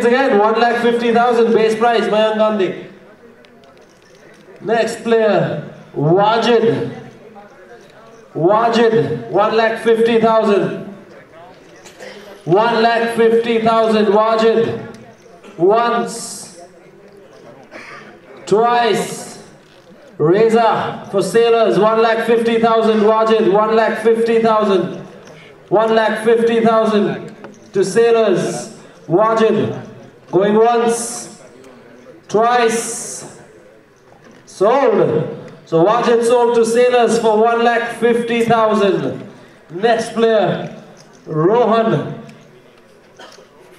seconds again. 1,50,000 base price. Mayank Gandhi. Next player, Wajid. Wajid, 1,50,000. 1,50,000. Wajid. Once. Twice. Reza for Sailors, 1,50,000. Wajid, 1,50,000. 1,50,000 to Sailors. Wajid going once. Twice. Sold. So Wajid sold to Sailors for 1,50,000. Next player, Rohan.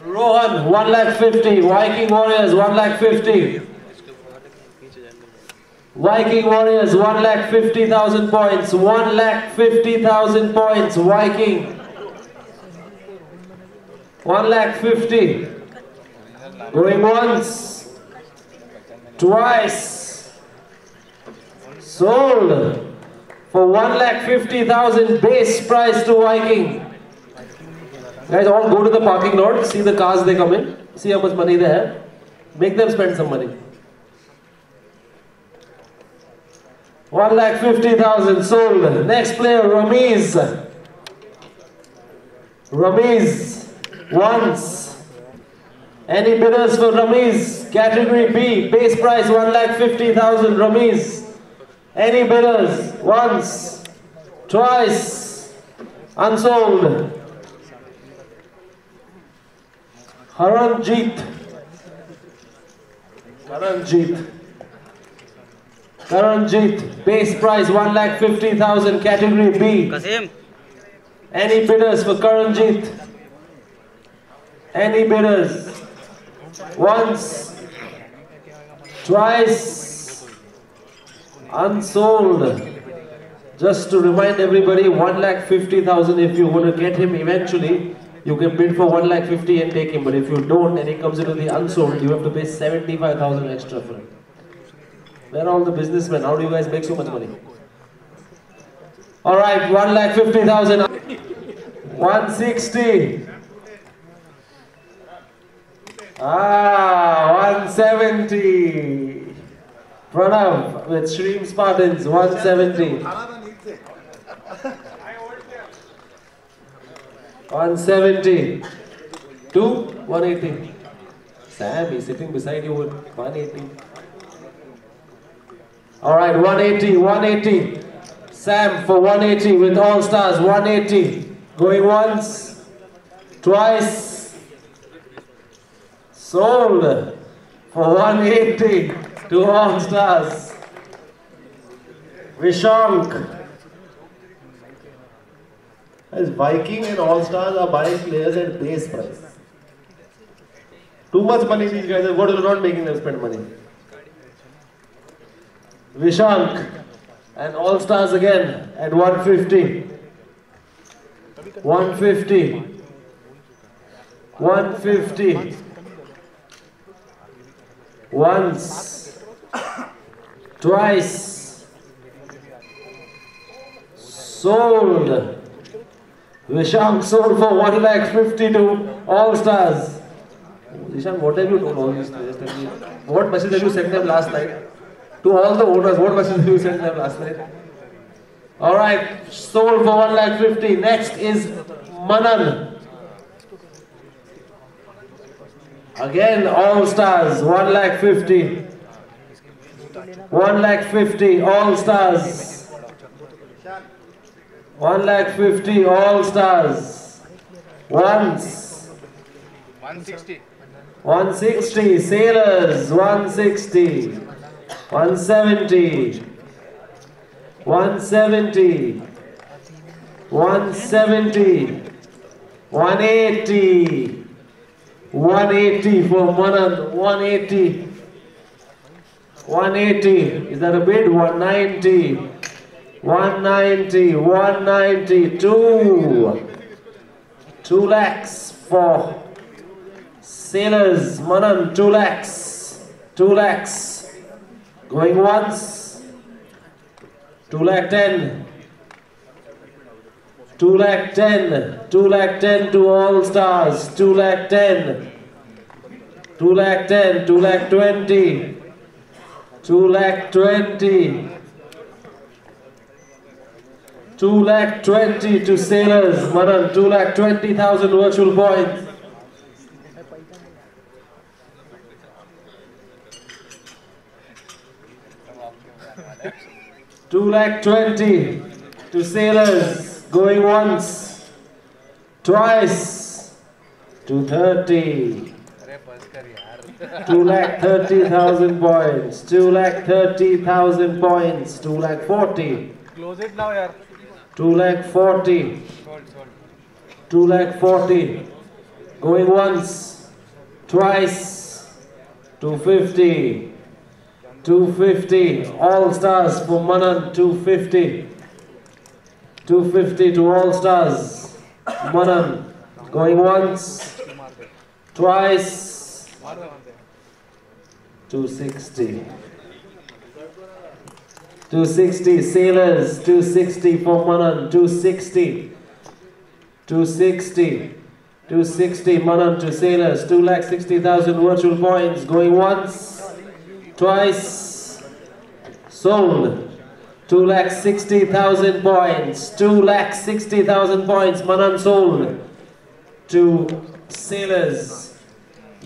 Rohan, 1,50,000. Viking Warriors, 1,50,000. Viking Warriors, 1,50,000 points. 1,50,000 points. Viking. 1,50,000. Going once. Twice. Sold for 1,50,000 base price to Viking. Guys, all go to the parking lot, see the cars they come in, see how much money they have, make them spend some money. 1,50,000 sold. Next player, Ramiz. Ramiz, once. Any bidders for Ramiz? Category B, base price 1,50,000. Ramiz. Any bidders? Once, twice, unsold. Karanjit. Karanjit. Karanjit, base price 1,50,000, category B. Kasim. Any bidders for Karanjit? Any bidders? Once, twice, unsold. Just to remind everybody, 1,50,000, if you want to get him eventually, you can bid for 1,50,000 and take him. But if you don't and he comes into the unsold, you have to pay 75,000 extra for him. Where are all the businessmen? How do you guys make so much money? Alright, 1,50,000. 160. 170. Pranav with Shreem Spartans, 170. 170. 180. Sam is sitting beside you with 180. Alright, 180, 180. Sam for 180 with All Stars, 180. Going once, twice. Sold for 180 to All Stars. Vishank. As Viking and All Stars are buying players at base price. Too much money these guys have got, you're not making them spend money. Vishank and All Stars again at 150. 150. 150. Once. Twice. Sold. Vishank sold for 1,50,000 to All Stars. Vishank, what have you done all these players? What message have you sent them last night? To all the voters, what message have you sent them last night? Alright, sold for 1,50,000. Next is Manan. Again, All Stars, 1,50,000. 1,50,000, All Stars. 1,50,000, All Stars. Once. 160. 160, Sailors, 160. 170. 170. 170. 180. 180 for Manan. 180. 180. Is that a bid? 190. 190. 192. 2 lakhs for Sailors. Manan, 2 lakhs. 2 lakhs. Going once. 2,10,000. 2,10,000. 2,10,000 to All Stars. 2,10,000. 2 lakh 10, 2 lakh 20, 2 lakh 20, 2 lakh 20 to Sailors, Manan, 2 lakh 20,000 virtual points. Two lakh 20 to Sailors, going once, twice, to 30. 2 lakh 30,000 points, 2 lakh 30,000 points, 2 lakh 40. Close it now, yaar. 2 lakh 40, 2 lakh 40, going once, twice, 250. 250, All Stars for Manan, 250. 250 to All Stars, Manan, going once, twice, 260. 260, Sailors, 260 for Manan, 260. 260, 260, Manan to Sailors, 2,60,000 virtual points, going once, twice, sold. 2,60,000 points, 2,60,000 points, Manan sold to Sailors.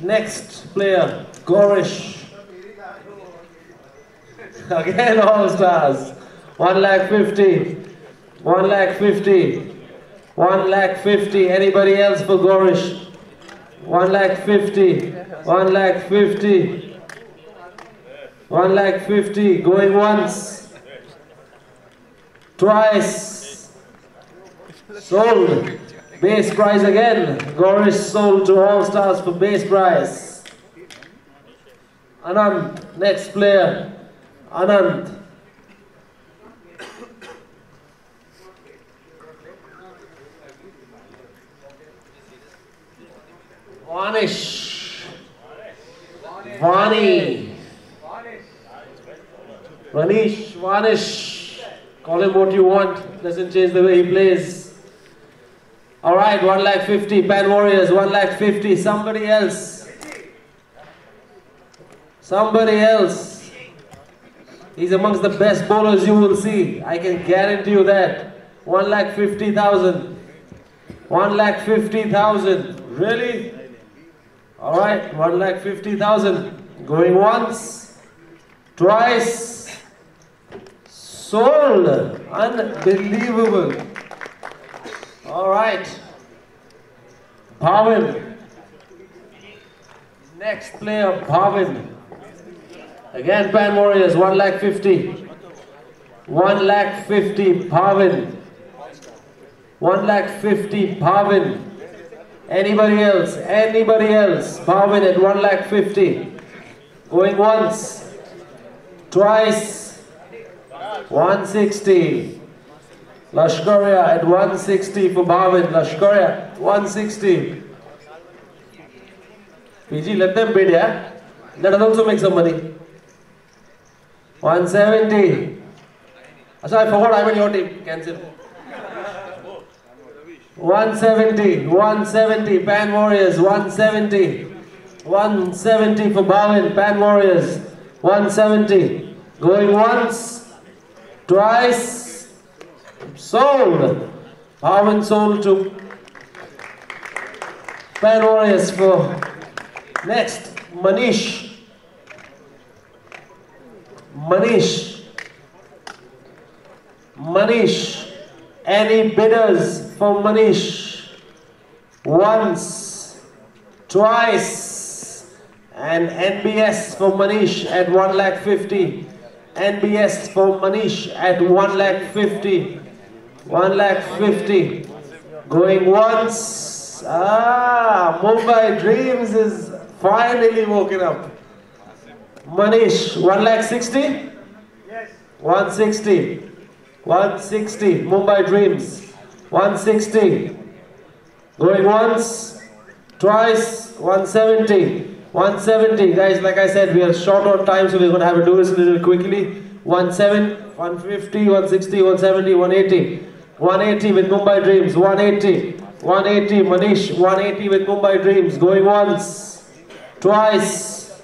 Next player, Gorish. Again All Stars. 1 lakh 50, 1 lakh 50, 1 lakh 50. Anybody else for Gorish? 1 lakh 50, 1 lakh 50. 1 lakh 50, going once, twice, sold, base price again, Gorish sold to All Stars for base price. Anand, next player, Anand. Vanish, Vani. Vanish, call him what you want, doesn't change the way he plays. Alright, 1 lakh 50, Pan Warriors, 1 lakh 50, somebody else. Somebody else. He's amongst the best bowlers you will see, I can guarantee you that. 1 lakh 50,000. 1 lakh 50,000, really? Alright, 1 lakh 50,000, going once, twice, sold, unbelievable. All right, Bhavin, next player, Bhavin. Again Pan Warriors, 1 lakh 50, 1 lakh 50, Bhavin, 1 lakh 50, Bhavin. Anybody else, Bhavin at 1 lakh 50, going once, twice, 160. Lashkaria at 160 for Bhavin. Lashkaria 160. PG, let them bid, yeah? Let us also make some money. 170. Achha, I forgot I'm in your team. Cancel. 170. 170. Pan Warriors. 170. 170 for Bhavin. Pan Warriors. 170. Going once, twice, sold. Bhavin sold to Pan Warriors for next, Manish. Manish. Any bidders for Manish? Once, twice, and NBS for Manish at 1 lakh 50. NBS for Manish at 1 lakh 50. 1 lakh 50. Going once. Mumbai Dreams is finally woken up. Manish, 1 lakh 60? Yes. 160. 160. Mumbai Dreams. 160. Going once, twice, 170. 170. Guys, like I said, we are short on time, so we're going to have to do this a little quickly. 170, 150, 160, 170, 180. 180 with Mumbai Dreams. 180. 180. Manish, 180 with Mumbai Dreams. Going once, twice.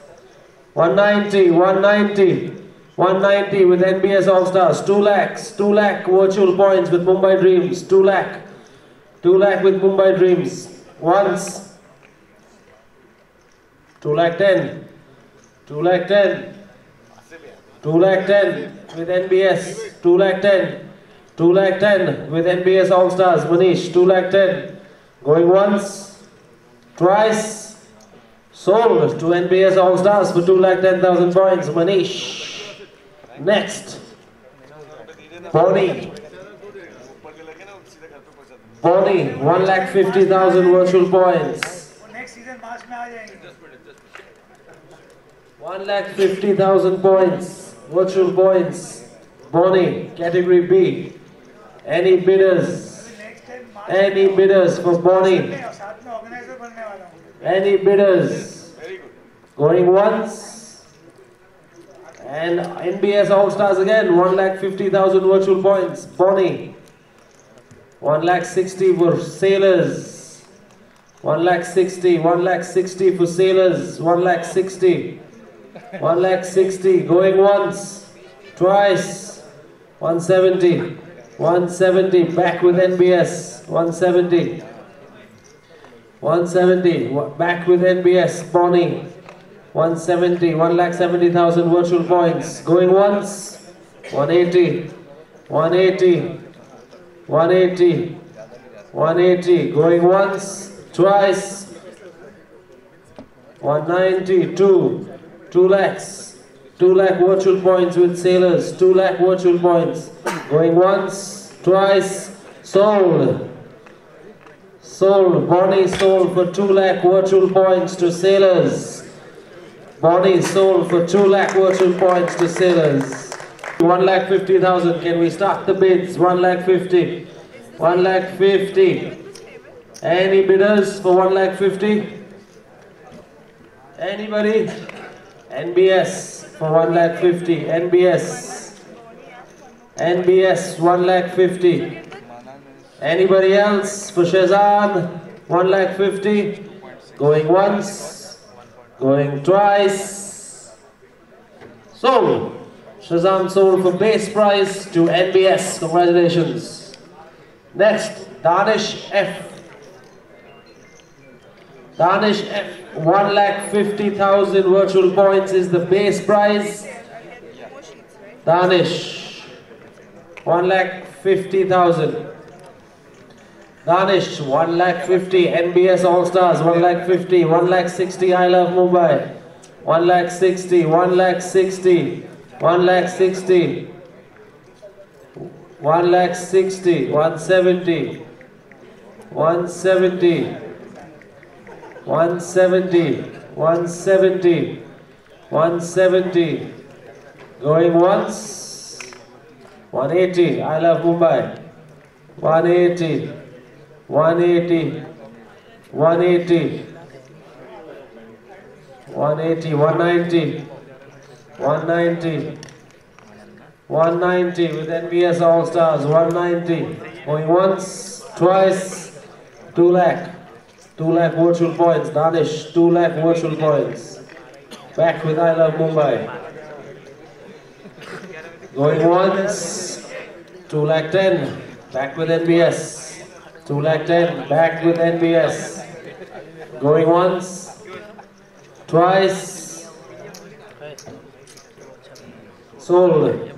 190, 190, 190 with NBS All Stars. 2 lakhs, 2 lakh virtual points with Mumbai Dreams. 2 lakh, 2 lakh with Mumbai Dreams. Once. 2 lakh 10, 2 lakh 10, 2 lakh 10 with NBS. 2 lakh 10, 2 lakh 10 with NBS All Stars. Manish, 2 lakh 10. Going once, twice. Sold to NBS All Stars for 2,10,000 points. Manish. Next. Bonnie. Bonnie, 1,50,000 virtual points. 1,50,000 points. Virtual points. Bonnie, category B. Any bidders? Any bidders for Bonnie? Any bidders? Going once. And NBS All Stars again, 1,50,000 virtual points. Bonnie. 1,60,000 for Sailors. 1,60,000, 1,60,000 for Sailors. 1,60,000. 1,60,000. Going once. Twice. 170. 170. Back with NBS. 170. 170. Back with NBS. Bonnie. 170. 1,70,000 virtual points. Going once. 180. 180. 180. 180. Going once. Twice. 192. 2 lakhs. 2 lakh virtual points with Sailors. 2 lakh virtual points. Going once. Twice. Sold. Sold. Bonnie sold for 2 lakh virtual points to Sailors. Bonnie sold for 2 lakh virtual points to Sailors. 1,50,000. Can we start the bids? 1,50,000. 1,50,000. Any bidders for 1,50,000? Anybody? NBS for 1,50,000. NBS. NBS 1,50,000. Anybody else for Shazam? 1,50,000. Going once. Going twice. Sold. Shazam sold for base price to NBS. Congratulations. Next, Danish F. Danish F. 1,50,000 virtual points is the base price. Danish. 1,50,000. Danish, 1,50,000. NBS All Stars, 1,50,000. 1,60,000. I Love Mumbai. 1,60,000. 1,60,000. 1,60,000. 1,60,000. 170. 170. 170. 170. 170. Going once. 180. I Love Mumbai. 180. 180, 180, 180, 190, 190, 190 with NBS All Stars, 190, going once, twice, 2 lakh, 2 lakh virtual points, Danish, 2 lakh virtual points, back with I Love Mumbai, going once, 2,10,000, back with NBS. 2,10,000, back with NBS. Going once, twice. Sold.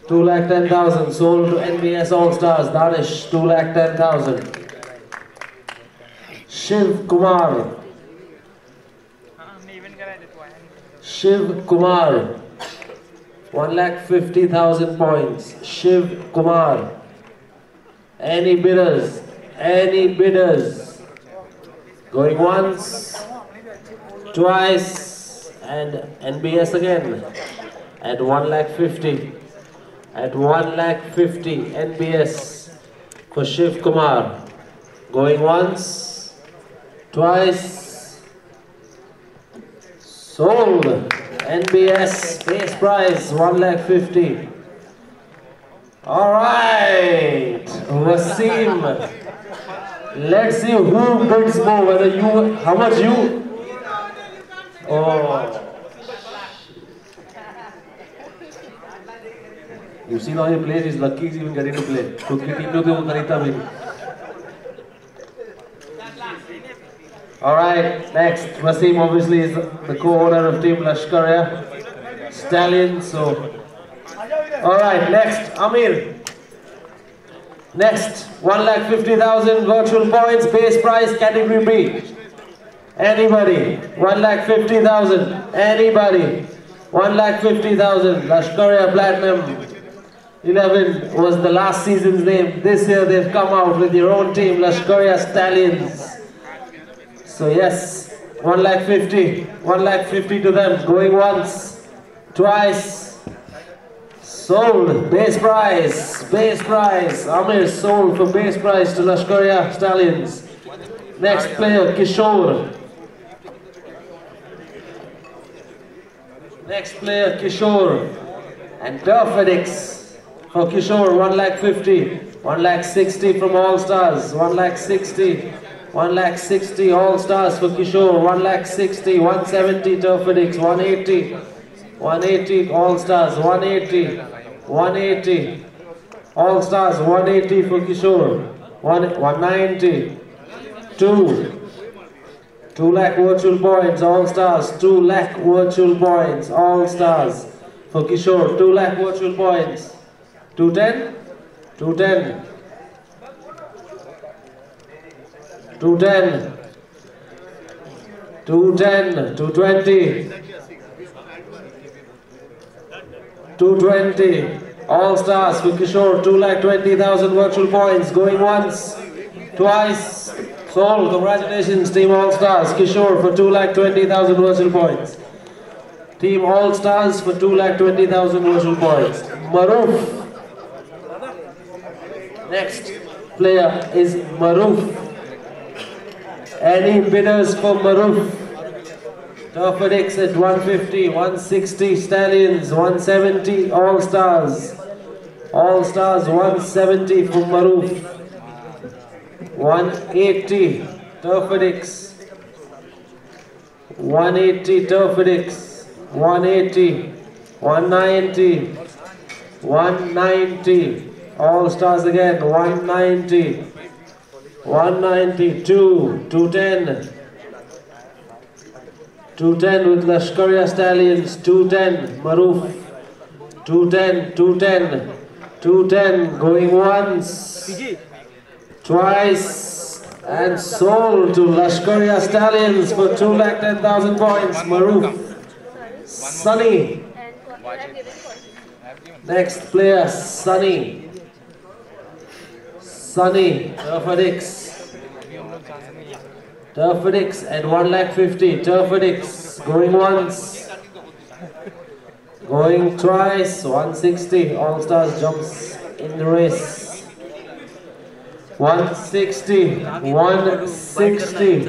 2,10,000. Sold to NBS All Stars. Danish. 2,10,000. Shiv Kumar. Shiv Kumar. 1,50,000 points. Shiv Kumar. Any bidders? Any bidders? Going once, twice, and NBS again at 1,50,000. At 1,50,000 NBS for Shiv Kumar. Going once, twice, sold. NBS base price 1,50,000. All right, Wasim. Let's see who bids more. Whether you, how much you? Oh. You've seen how he plays, he's lucky he's even getting to play. Because the team ne wo karita bhi nahi. Alright, next. Wasim obviously is the co-owner of Team Lashkarya Stallions. So, alright, next. Amir. Next, 1,50,000 virtual points, base price, category B. Anybody? 1,50,000. Anybody? 1,50,000. Lashkarya Platinum 11 was the last season's name. This year they've come out with their own team, Lashkarya Stallions. So yes, 1,50,000. 1,50,000 to them. Going once, twice. Sold. Base price. Base price. Amir sold for base price to Lashkarya Stallions. Next player, Kishore. Next player, Kishore. And Turfedix for Kishore, 1,50,000. 1,60,000 from All Stars. 1,60,000. 1,60,000 All Stars for Kishore. 1,60,000. 170 Turfedix. 180. 180 All Stars. 180. 180 All Stars. 180 for Kishore. 190. 2 lakh virtual points. All Stars. 2 lakh virtual points. All Stars for Kishore. 2 lakh virtual points. 210. 210. 210. 210. 220. 220. All Stars for Kishore. 2,20,000 virtual points. Going once, twice. Sold. Congratulations, Team All Stars. Kishore for 2,20,000 virtual points. Team All Stars for 2,20,000 virtual points. Maroof. Next player is Maroof. Any bidders for Maroof? Turfedix at 150, 160 Stallions, 170 All Stars. All Stars 170 for Maroof. 180 Turfedix. 180 Turfedix. 180. 190. 190. All Stars again. 190. 192. 210. 210 with Lashkarya Stallions. 210 Maroof. 210. 210. 210 going once, twice, and sold to Lashkarya Stallions for 2,10,000 points. Maroof. Sunny. Next player, Sunny. Sunny. Turfedix. Turfedix at 1,50,000. Turfedix going once, going twice. 160. All Stars jumps in the race. 160. 160.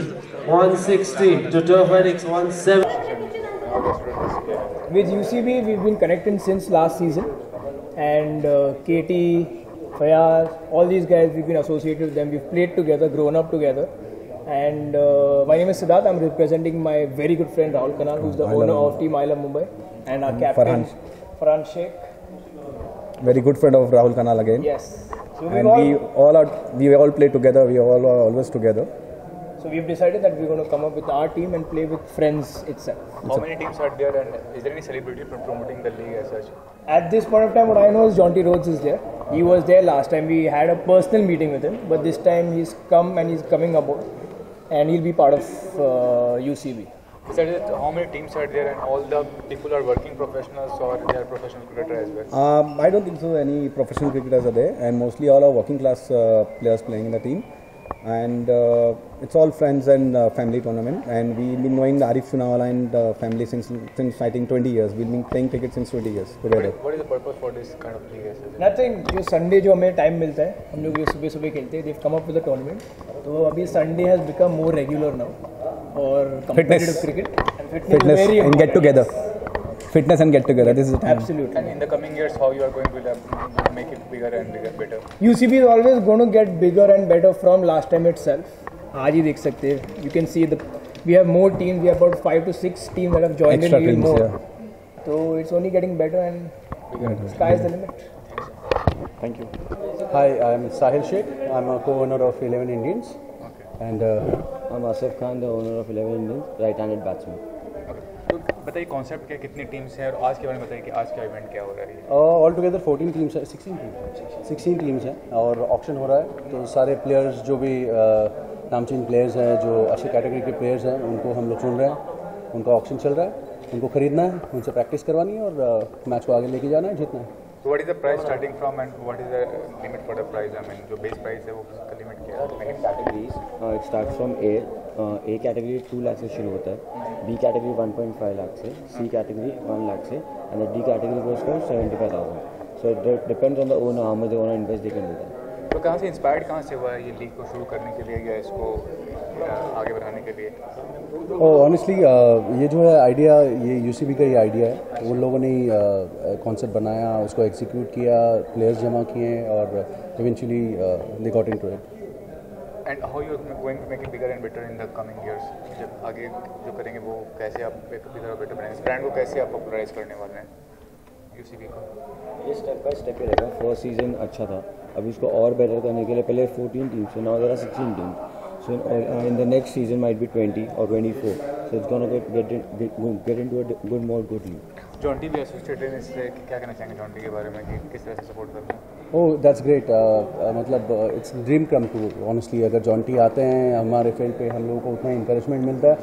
160 to Turfedix. 170. With UCB, we've been connected since last season, and Katie, Fayaz, all these guys, we've been associated with them. We've played together, grown up together. And my name is Siddharth. I'm representing my very good friend Rahul Kanal, who's the owner of Team Isla Mumbai, and our captain Farhan Sheikh. Very good friend of Rahul Kanal again. Yes. So we all play together. We all are always together. So we've decided that we're going to come up with our team and play with friends itself. How many teams are there, and is there any celebrity promoting the league as such? At this point of time, what I know is Jonty Rhodes is there. He was there last time. We had a personal meeting with him, but this time he's come and he's coming aboard, and he'll be part of UCB. How many teams are there, and all the people are working professionals, or they are professional cricketers as well? I don't think so. Any professional cricketers are there, and mostly all are working class players playing in the team. And it's all friends and family tournament, and we've been knowing Arif Shunawala and family since I think 20 years. We've been playing cricket since 20 years together. What is the purpose for this kind of league? Nothing. जो Sunday जो हमें time मिलता है, हम लोग ये सुबह खेलते हैं. They've come up with a tournament. तो अभी Sunday has become more regular now. और competitive cricket and fitness is very and get together. Fitness and get together. This is the time. Absolutely. And in the coming years, how you are going to make it bigger and better? UCB is always going to get bigger and better from last time itself. आज ही देख सकते हैं. You can see we have more teams. We have about 5 to 6 teams that have joined Extra in even teams, more. yeah. So it's only getting better and sky is the limit. Thank you. Hi, I'm Sahil Sheikh. I'm a co-owner of 11 Indians. And I'm Asif Khan, the owner of 11 Indians, right-handed batsman. तो बताइए concept क्या, कितनी teams हैं और आज के बारे में बताइए कि आज का इवेंट क्या हो रहा है? ऑल टुगेदर 14 टीम्स है, 16 टीम्स हैं और ऑक्शन हो रहा है. तो सारे प्लेयर्स जो भी नामचीन प्लेयर्स हैं, जो अच्छी कैटेगरी के प्लेयर्स हैं, उनको हम लोग चुन रहे हैं. उनका ऑक्शन चल रहा है, उनको खरीदना है, उनसे प्रैक्टिस करवानी है और मैच को आगे लेके जाना है, जीतना है. So what is the price starting from and what is the limit for the price? I mean, जो base price है वो उसका limit क्या है? Categories, it starts from A. A category 2 lakhs से शुरू होता है, B category 1.5 lakh से, C category 1 lakh से, and the D category goes for 75,000. So it depends on the owner, how much they want to invest, they can do that. तो कहाँ से inspired कहाँ से हुआ है ये लीग को शुरू करने के लिए या इसको आगे बढ़ाने के लिए? ऑनेस्टली ये जो है आइडिया, ये यूसीबी का ही आइडिया है. उन लोगों ने कॉन्सेप्ट बनाया, उसको एग्जीक्यूट किया, प्लेयर्स जमा किए और eventually they got into it. And how you going to make it bigger and better in the coming years? जब आगे जो करेंगे वो कैसे आप बिगर और बेटर बनाएंगे? ब्रांड को कैसे आप पॉपुलराइज करने वाले हैं यूसीबी को? ये स्टेप बाय स्टेप ही रहेगा. फर्स्ट सीजन अच्छा था, अभी इसको और बेटर करने के लिए पहले 14 टीम्स थे, now there are 16 teams. So in the next season might be 20 or 24. So it's gonna get into a good league. Jonty भी एसोसिएटेड है, इससे क्या कहना चाहेंगे जॉन्टी के बारे में कि किस तरह से सपोर्ट करते हैं? Oh that's great. मतलब it's dream come true honestly. अगर जॉन्टी आते हैं हमारे फील्ड पे, हम लोगों को उतना इंकरेजमेंट मिलता है.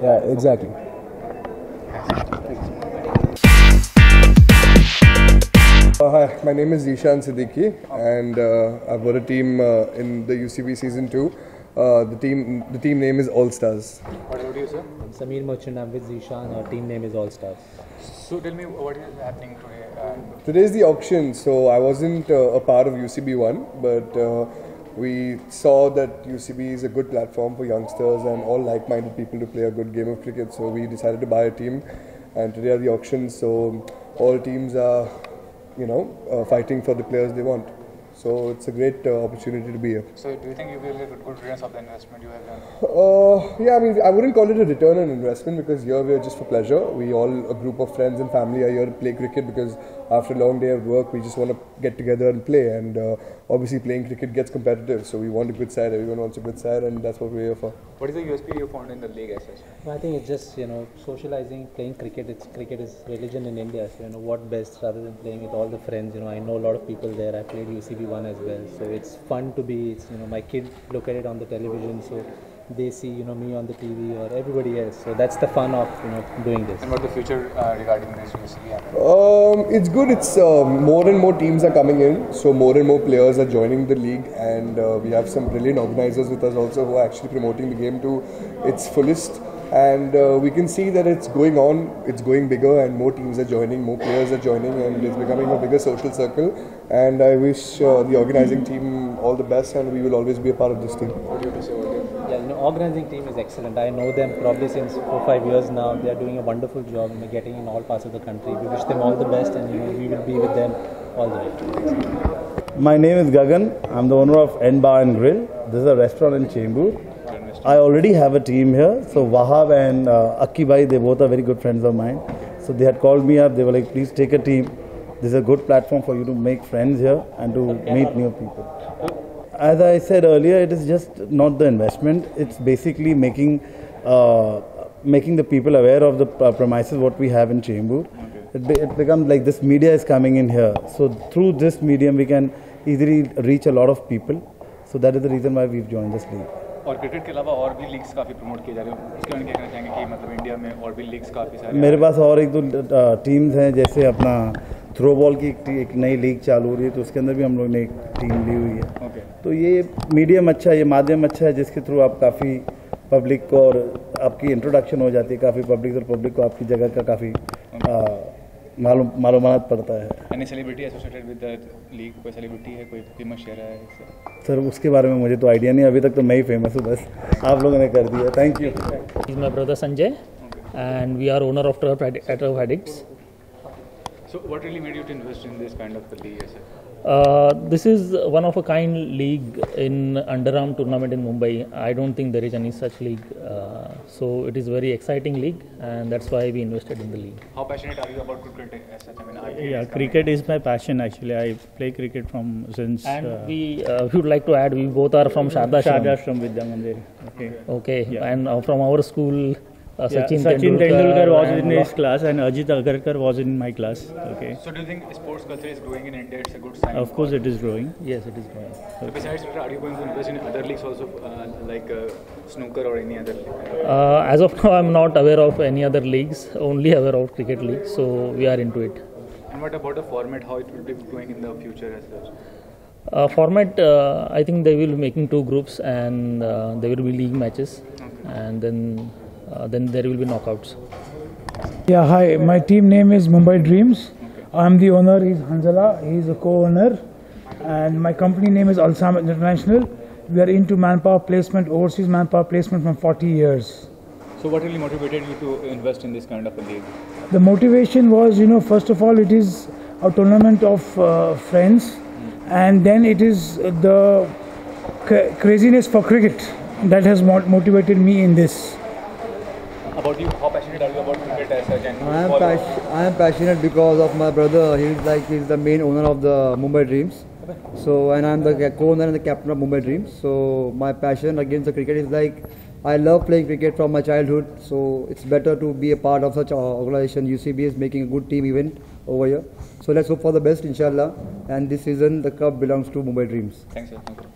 या exactly. Hi, my name is Zishan Siddiqui and I've got a team in the UCB Season 2. The team name is All Stars. What about you, sir? I'm Sameer Merchant. I'm with Zishan. Our team name is All Stars. So tell me what is happening today? Today is the auction, so I wasn't a part of UCB1, but we saw that UCB is a good platform for youngsters and all like-minded people to play a good game of cricket. So we decided to buy a team, and today are the auctions. So all teams are, fighting for the players they want. So it's a great opportunity to be here. So do you think you will get good returns of the investment you have done? Yeah, I mean, I wouldn't call it a return on investment because here we are just for pleasure. We all, a group of friends and family, are here to play cricket because after a long day of work, we just want to get together and play. And obviously, playing cricket gets competitive, so we want a good side. Everyone wants a good side, and that's what we're here for. What is the USP you found in the league as such? I think it's just socializing, playing cricket. Cricket is religion in India. So what best rather than playing with all the friends. I know a lot of people there. I played UCB1 as well, so it's fun to be. My kids look at it on the television, so they see me on the TV or everybody else. So that's the fun of doing this. And what the future regarding this UCB? It's good. It's more and more teams are coming in, so more and more players are joining the league, and we have some brilliant organizers with us also who are actually promoting the game to its fullest. And we can see that it's going on, it's going bigger, and more teams are joining, more players are joining, and it's becoming a bigger social circle. And I wish the organizing team all the best, and we will always be a part of this team. What do you have to say about it? Yeah, organizing team is excellent. I know them probably since 4-5 years now. They are doing a wonderful job and getting in all parts of the country. We wish them all the best, and we will be with them all the way. My name is Gagan. I'm the owner of N Bar and Grill. This is a restaurant in Chembur. I already have a team here. So Wahab and Akki Bhai, they both are very good friends of mine. So they had called me up. They were like, please take a team. This is a good platform for you to make friends here and to meet new people. As I said earlier, it is just not the investment. It's basically making the people aware of the premises what we have in Chembur. It becomes like this media is coming in here. So through this medium, we can easily reach a lot of people. So that is the reason why we've joined this league. और cricket के अलावा और भी leagues काफ़ी promote किए जा रहे हैं, उसके बारे में क्या कहना चाहेंगे कि मतलब इंडिया में और भी लीग्स काफ़ी सारे? मेरे पास और एक दो टीम्स हैं, जैसे अपना थ्रो बॉल की एक नई लीग चालू हो रही है, तो उसके अंदर भी हम लोग ने एक टीम ली हुई है. तो ये मीडियम अच्छा है, ये माध्यम अच्छा है, जिसके थ्रू आप काफ़ी पब्लिक को और आपकी इंट्रोडक्शन हो जाती है काफ़ी पब्लिक को आपकी जगह का काफ़ी मालूमात पड़ता है. Any celebrity associated with the league? कोई सेलिब्रिटी है, कोई फेमस शेयर है सर? उसके बारे में मुझे तो आइडिया नहीं, अभी तक तो मैं ही फेमस हूँ, बस आप लोगों ने कर दिया. Thank you. He's my brother Sanjay, and we are owner of Turf Addicts. So what really made you to invest in this kind of a league, sir? This is one of a kind league in underarm tournament in Mumbai. I don't think there is any such league. So it is very exciting league, and that's why we invested in the league. How passionate are you about cricket as such? I mean, Yeah, cricket is my passion actually. I play cricket from since. And we would like to add, we both are from Shardashram. Shardashram Vidya Mandir. Okay. Okay, Yeah. and from our school, Sachin Tendulkar was in his class and Ajit Agarkar was in my class. Okay. So do you think sports culture is growing in India? It's a good sign. Of course, it is growing. Yes, it is growing. So besides cricket, are you going to invest in other leagues also, like snooker or any other league? As of now, I'm not aware of any other leagues. Only aware of cricket league. So we are into it. And what about the format? How it will be going in the future as such? Format, I think they will be making 2 groups, and there will be league matches, and then there will be knockouts. Yeah, hi. My team name is Mumbai Dreams. I'm the owner. He's Hanzala. He's a co-owner, and my company name is Alsam International. We are into manpower placement, overseas manpower placement from 40 years. So what really motivated you to invest in this kind of a league? The motivation was, first of all, it is a tournament of friends, and then it is the craziness for cricket that has motivated me in this. About you, how passionate are you about cricket as such? And I am passionate because of my brother. He's the main owner of the Mumbai Dreams. So, and I'm the co-owner and the captain of Mumbai Dreams. So my passion against the cricket is like, I love playing cricket from my childhood. So it's better to be a part of such an organization. UCB is making a good team event over here. So let's hope for the best, inshallah. And this season the cup belongs to Mumbai Dreams. Thanks, sir. Thank you.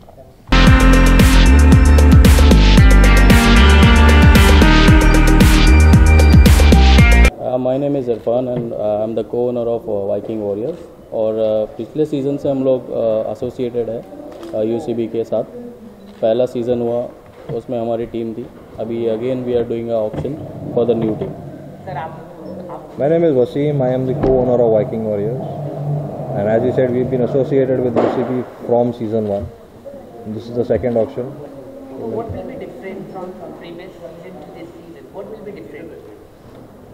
My name is Irfan and I'm the co-owner of Viking Warriors और पिछले season से हम लोग associated है UCB के साथ. पहला season हुआ उसमें हमारी टीम थी. अभी again we are doing a auction for the new team. My name is Wasim. I am the co-owner of Viking Warriors, and as you said, we've been associated with UCB from season 1. This is the second auction. So what will be different from previous season to this season? What will be different?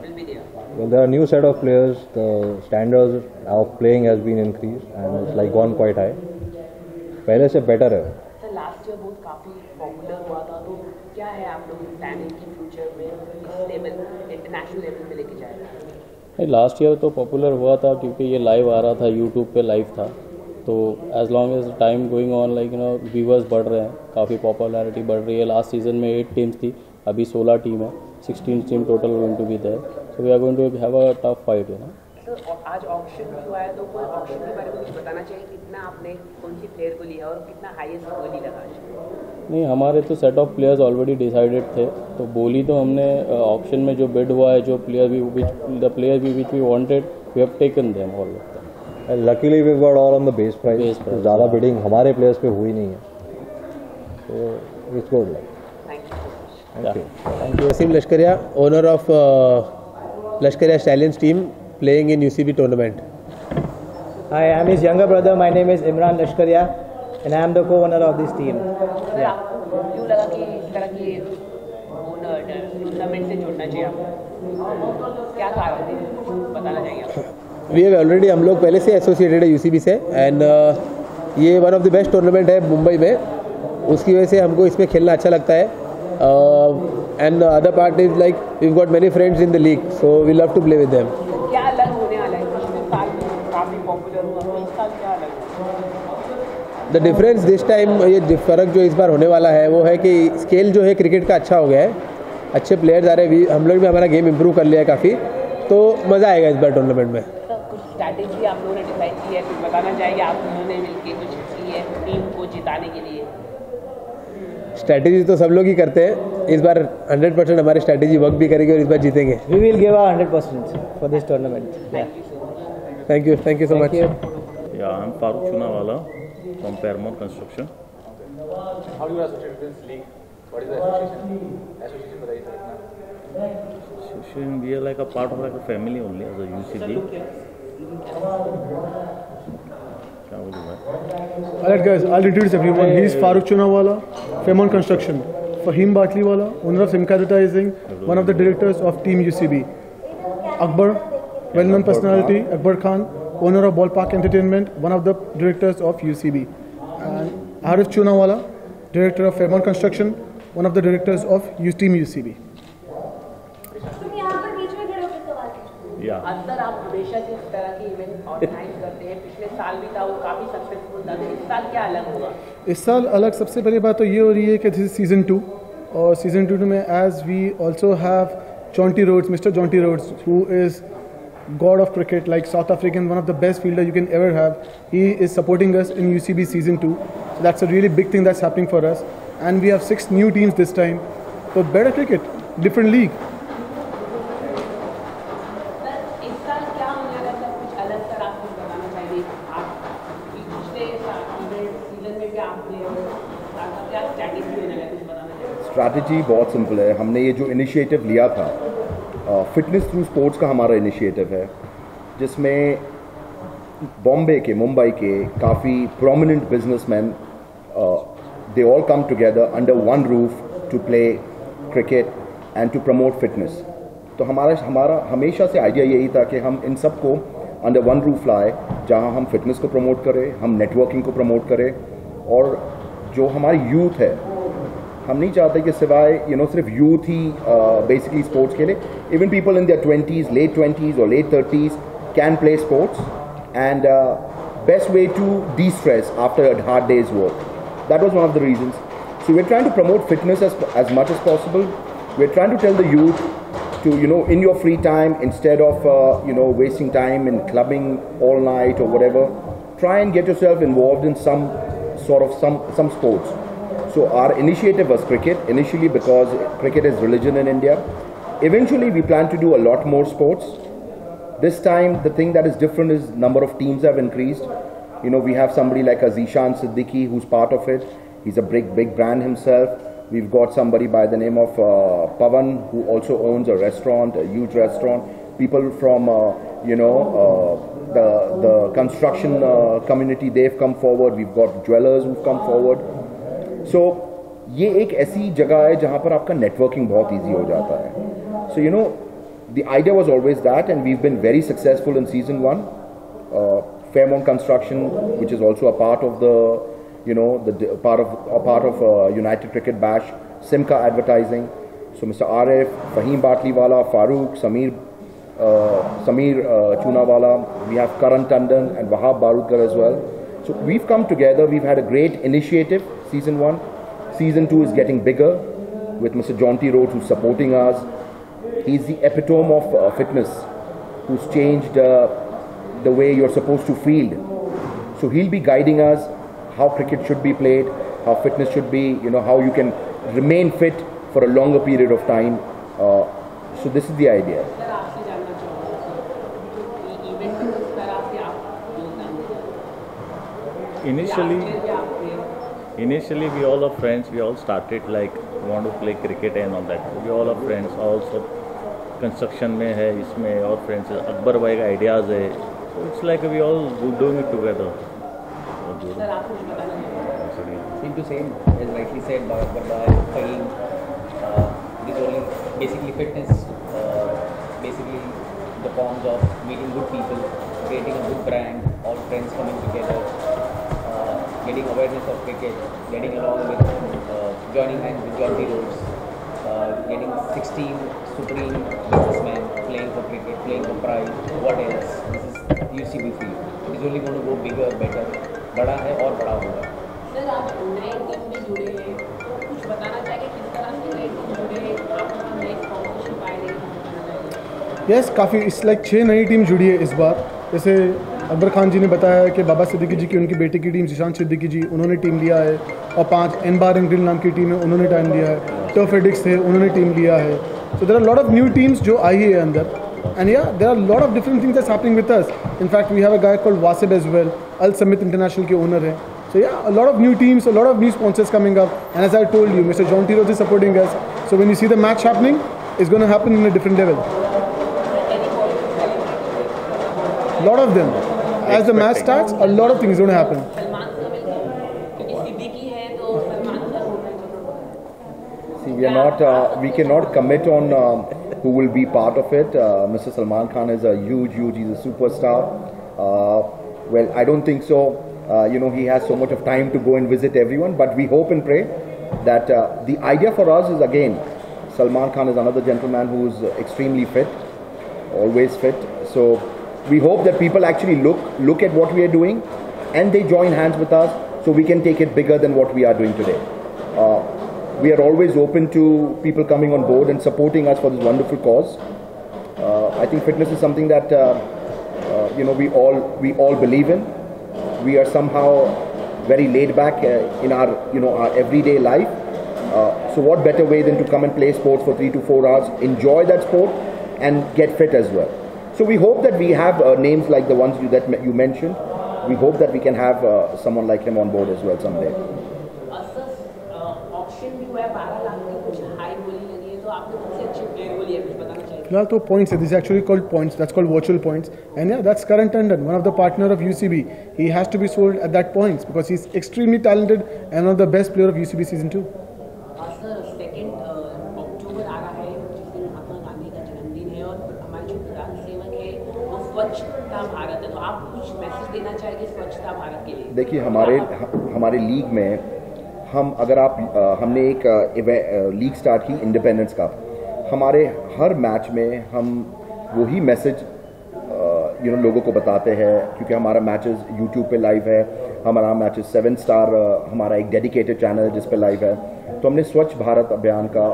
Will be there? Well, there are new set of players. The standards of playing has been increased, and it's like gone quite high. पहले से better है. Sir last year बहुत काफ़ी popular हुआ था, तो क्या है आप लोग प्लानिंग की फ्यूचर में इस लेवल इंटरनेशनल लेवल पे लेके जाएगा? लास्ट ईयर तो पॉपुलर हुआ था क्योंकि ये लाइव आ रहा था, यूट्यूब पे लाइव था. तो as long as time going on like viewers बढ़ रहे हैं, काफ़ी पॉपुलैरिटी बढ़ रही है. लास्ट सीजन में 8 टीम्स थी, अभी 16 टीम है. 16 team total going to be there. So we are going to have a tough fight. Sir आज ऑक्शन भी हुआ है, तो कोई ऑक्शन के बारे में कुछ बताना चाहिए, कितना आपने कौन सी प्लेयर को लिया और कितना हाईएस्ट बोली लगा? नहीं, हमारे तो set of players already decided थे. तो बोली तो हमने ऑक्शन में जो बिड हुआ है, जो player which we wanted we have taken them all. Luckily we got all on the base price. तो ज़्यादा बिडिंग हमारे प्लेयर्स पे हुई नहीं है. So it's good. Thank you. Thank you. Wasim Lashkaria, owner of Lashkaria Stallions team playing in UCB tournament. Hi, I'm his younger brother. My name is Imran Lashkaria, and I am the co-owner of this team. Yeah. क्यों लगा कि इस तरह की owner tournament से जोड़ना चाहिए आपको? क्या कारण है, बताना चाहिए आपको? We have already, हम लोग पहले से एसोसिएटेड है यूसीबी से, एंड ये one of the best tournament है मुंबई में. उसकी वजह से हमको इसमें खेलना अच्छा लगता है. And other part is like we got many friends in the league, so we love to play with them. क्या अलग होने वाला है? पिछले साल काफ़ी पॉपुलर हुआ, इस साल क्या अलग है? द डिफरेंस दिस टाइम, ये फ़र्क जो इस बार होने वाला है वो है कि स्केल जो है क्रिकेट का अच्छा हो गया है. अच्छे प्लेयर्स आ रहे हैं. हम लोग भी हमारा गेम इंप्रूव कर लिया है काफ़ी, तो मज़ा आएगा इस बार टूर्नामेंट में. कुछ स्ट्रैटेजी आप लोगों ने डिसाइड की है, कुछ बताना चाहिए आप लोगों ने मिलकर कुछ की है टीम को जिताने के लिए? स्ट्रैटेजी तो सब लोग ही करते हैं. इस बार 100% हमारी स्ट्रैटेजी वर्क भी करेगी और इस बार जीतेंगे. We will give our 100% for this tournament. Thank you so much. Yeah, I'm Farooq Chunawala from Paramount Construction. How do you associate with this league? What is the association? Association बताइए sir अपना. Association, we are like a part of like a family only as a UCB. क्या बोलूँ मैं? Alright guys, I'll introduce everyone. He's Farooq Chunawala, Paramount Construction. Fahim Batliwala, owner of Simca Advertising, one of the directors of Team UCB. Akbar, well-known personality, Akbar Khan, owner of Ballpark Entertainment, one of the directors of UCB. And Arif Chunawala, director of Fairmont Construction, one of the directors of Team UCB. अंदर आप हमेशा जिस तरह के event organise करते हैं, पिछले साल भी था, वो काफ़ी सक्सेसफुल था, तो इस साल क्या अलग होगा? इस साल अलग सबसे पहली बात तो ये हो रही है कि दिस इज सीजन 2 और सीजन 2 में as we also have Jonty Rhodes, Mr. Jonty Rhodes, who is god of cricket, like South African, one of the best fielder you can ever have. He is supporting us in UCB season 2. So that's a really big thing that's happening for us. And we have 6 new teams this time. So better cricket, different league. Strategy बहुत simple है. हमने ये जो initiative लिया था, fitness through sports का हमारा initiative है, जिसमें बॉम्बे के, मुंबई के काफ़ी prominent businessman they all come together under one roof to play cricket and to promote fitness. तो हमारा हमेशा से आइडिया यही था कि हम इन सब को अंडर वन रूफ लाए, जहां हम फिटनेस को प्रमोट करें, हम नेटवर्किंग को प्रमोट करें, और जो हमारी यूथ है, हम नहीं चाहते कि सिवाय सिर्फ यूथ ही बेसिकली स्पोर्ट्स खेले. Even people in their 20s, late 20s और late 30s can play sports, and best way to de-stress after a hard day's work. That was one of the reasons. So we're trying to promote fitness as much as possible. We're trying to tell the youth to, in your free time, instead of wasting time in clubbing all night or whatever, try and get yourself involved in some sports. So our initiative was cricket initially, because cricket is religion in India. Eventually we plan to do a lot more sports. This time the thing that is different is number of teams have increased. We have somebody like Zishan Siddiqui who's part of it. He's a big brand himself. We've got somebody by the name of Pavan, who also owns a restaurant, a huge restaurant. People from the construction community, they've come forward. We've got jewelers who've come forward. So ये एक ऐसी जगह है जहाँ पर आपका networking बहुत easy हो जाता है. So the idea was always that, and we've been very successful in season 1. Fairmont Construction, which is also a part of the part of United Cricket Bash, Simca Advertising. So Mr. Arif, Fahim Batliwala, Farooq, Sameer Chunawala, we have Karan Tandon and Wahab Barudkar as well. So we've come together, we've had a great initiative, season 1. Season 2 is getting bigger with Mr. Jonty Rhodes, who's supporting us. He's the epitome of fitness, who's changed the way you're supposed to field. So he'll be guiding us how cricket should be played, how fitness should be, how you can remain fit for a longer period of time. So this is the idea. Initially we all are friends. We all started like want to play cricket and all that. We all are friends. Also construction में है, इसमें और friends है. अकबर भाई का ideas है. So it's like we all doing it together. Same to same, as rightly said by Akbar bhai, Fahim. This only basically fitness, basically the forms of meeting good people, creating a good brand, all friends coming together, getting awareness of cricket, getting along with joining hands with Jonty Rhodes, getting 16 supreme businessmen playing for cricket, playing for pride. What else? This is UCB field. It is only going to go bigger, better. बड़ा है और बड़ा होगा. Sir आप नए team में जुड़े हैं, कुछ बताना चाहिए किस तरह से नए टीम जुड़े हैं, आप नए स्पॉन्सरशिप आए हैं? यस, काफ़ी इस लाइक 6 नई टीम जुड़ी है इस बार. जैसे अकबर खान जी ने बताया कि बाबा सिद्दीकी जी की उनकी बेटी की टीम जिशान सिद्दीकी जी, उन्होंने टीम लिया है, और 5 एन बार एंड ग्रिल नाम की टीम है, उन्होंने टाइम लिया है. टर्फ एडिक्स थे, उन्होंने टीम लिया है. So there are lot of new teams जो आई है अंदर. And yeah, there are a lot of different things that's happening with us. In fact, we have a guy called Wasib as well. Al Samit International के owner है. So yeah, a lot of new teams, a lot of new sponsors coming up. And as I told you, Mr. Jonty Rhodes is supporting us. So when you see the match happening, it's going to happen in a different level. A lot of them. As the match starts, a lot of things are going to happen. See, we cannot commit on who will be part of it. Mr. Salman Khan is a huge, he's a superstar. Well, I don't think so. He has so much of time to go and visit everyone, but we hope and pray that the idea for us is, again, Salman Khan is another gentleman who is extremely fit, always fit. So we hope that people actually look at what we are doing and they join hands with us so we can take it bigger than what we are doing today. We are always open to people coming on board and supporting us for this wonderful cause. I think fitness is something that we all believe in. We are somehow very laid back in our everyday life. So what better way than to come and play sports for 3 to 4 hours, enjoy that sport and get fit as well. So we hope that we have names like the ones that you mentioned. We hope that we can have someone like him on board as well someday. फिलहाल तो points है, this actually called points, that's called virtual points, and या that's Karan Tandon, one of the partner of UCB. He has to be sold at that points because he's extremely talented and one of the best player of UCB season 2. Sir 2 अक्टूबर आ रहा है, जिस दिन महात्मा गांधी का जन्मदिन है और हमारे जो प्रधान सेवक है वो स्वच्छता भारत है, तो आप कुछ मैसेज देना चाहेंगे स्वच्छता भारत के लिए? देखिए हमारे लीग में हमने एक लीग स्टार्ट की इंडिपेंडेंस कप. हमारे हर मैच में हम वही मैसेज लोगों को बताते हैं, क्योंकि हमारा मैचेस यूट्यूब पे लाइव है, हमारा मैचेस 7 स्टार हमारा एक डेडिकेटेड चैनल है जिस पे लाइव है. तो हमने स्वच्छ भारत अभियान का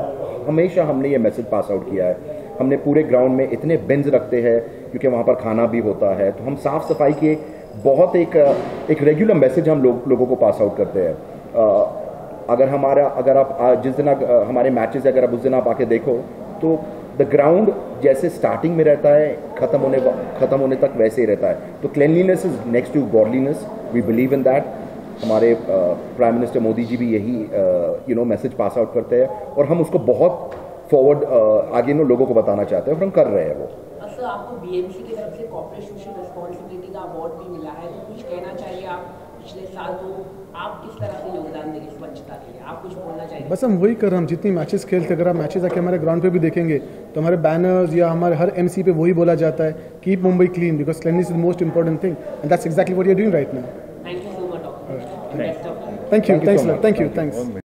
हमेशा हमने ये मैसेज पास आउट किया है. हमने पूरे ग्राउंड में इतने बिन्स रखते हैं क्योंकि वहाँ पर खाना भी होता है, तो हम साफ़ सफाई के बहुत एक रेगुलर मैसेज हम लोगों को पास आउट करते हैं. अगर आप जिस दिन हमारे मैचेस अगर आप उस दिन आप आके देखो तो द ग्राउंड जैसे स्टार्टिंग में रहता है खत्म होने तक वैसे ही रहता है. तो cleanliness is next to godliness. We believe in that. हमारे प्राइम मिनिस्टर मोदी जी भी यही मैसेज पास आउट करते हैं और हम उसको बहुत फॉरवर्ड आगे लोगों को बताना चाहते हैं और हम कर रहे हैं वो. सर आपको बीएमसी की तरफ से कॉर्पोरेट सोशल रिस्पॉन्सिबिलिटी का अवार्ड भी मिला है, तो कुछ कहना चाहिए आप पिछले साल तो आप किस तरह से योगदान देंगे स्वच्छता के लिए, आप कुछ बोलना चाहिए? बस हम वही कर रहे हैं, हम जितनी मैचेस खेलते, अगर आप मैचेस आके हमारे ग्राउंड पे भी देखेंगे तो हमारे बैनर्स या हमारे हर एमसी पे वही बोला जाता है, keep Mumbai clean because cleanness is the most important thing and that's exactly what you are doing right now. Thank you so much. Thank you. Thanks.